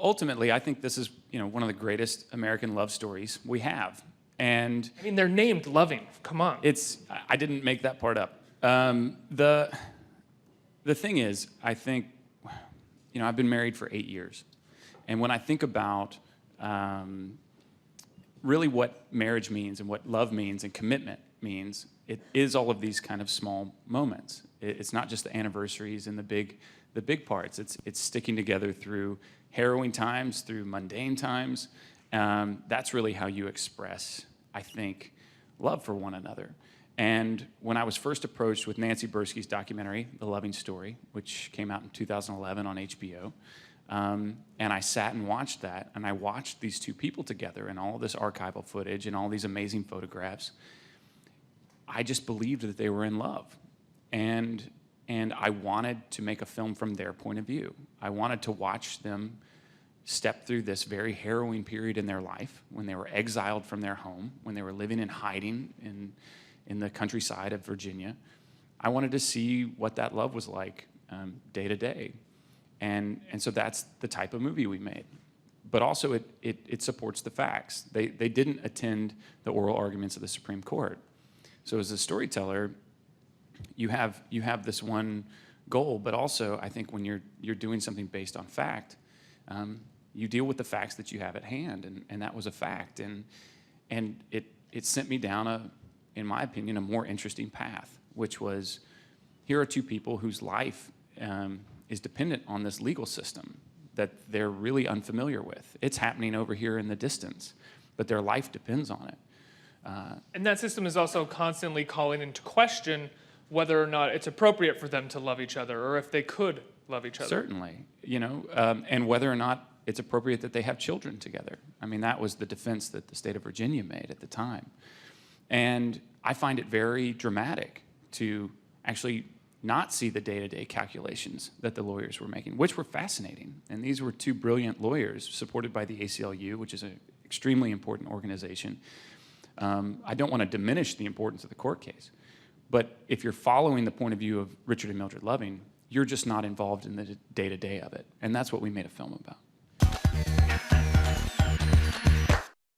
ultimately, I think this is, one of the greatest American love stories we have. And I mean, they're named Loving. Come on. I didn't make that part up. The thing is, I think, I've been married for 8 years. And when I think about really what marriage means and what love means and commitment means, it is all of these kind of small moments. It's not just the anniversaries and the big parts. It's sticking together through harrowing times, through mundane times. That's really how you express, I think, love for one another. And when I was first approached with Nancy Bursky's documentary, The Loving Story, which came out in 2011 on HBO, and I sat and watched that, and I watched these two people together and all this archival footage and all these amazing photographs, I just believed that they were in love. And I wanted to make a film from their point of view. I wanted to watch them step through this very harrowing period in their life when they were exiled from their home, when they were living in hiding in the countryside of Virginia. I wanted to see what that love was like day to day. And so that's the type of movie we made. But also it supports the facts. They didn't attend the oral arguments of the Supreme Court. So as a storyteller, you have this one goal, but also I think when you're doing something based on fact, you deal with the facts that you have at hand, and that was a fact. And it sent me down in my opinion, a more interesting path, which was, here are two people whose life is dependent on this legal system that they're really unfamiliar with. It's happening over here in the distance, but their life depends on it. And that system is also constantly calling into question whether or not it's appropriate for them to love each other, or if they could love each other. Certainly, and whether or not it's appropriate that they have children together. I mean, that was the defense that the state of Virginia made at the time. And I find it very dramatic to actually not see the day-to-day calculations that the lawyers were making, which were fascinating. And these were two brilliant lawyers supported by the ACLU, which is an extremely important organization. I don't want to diminish the importance of the court case, but if you're following the point of view of Richard and Mildred Loving, you're just not involved in the day-to-day of it. And that's what we made a film about.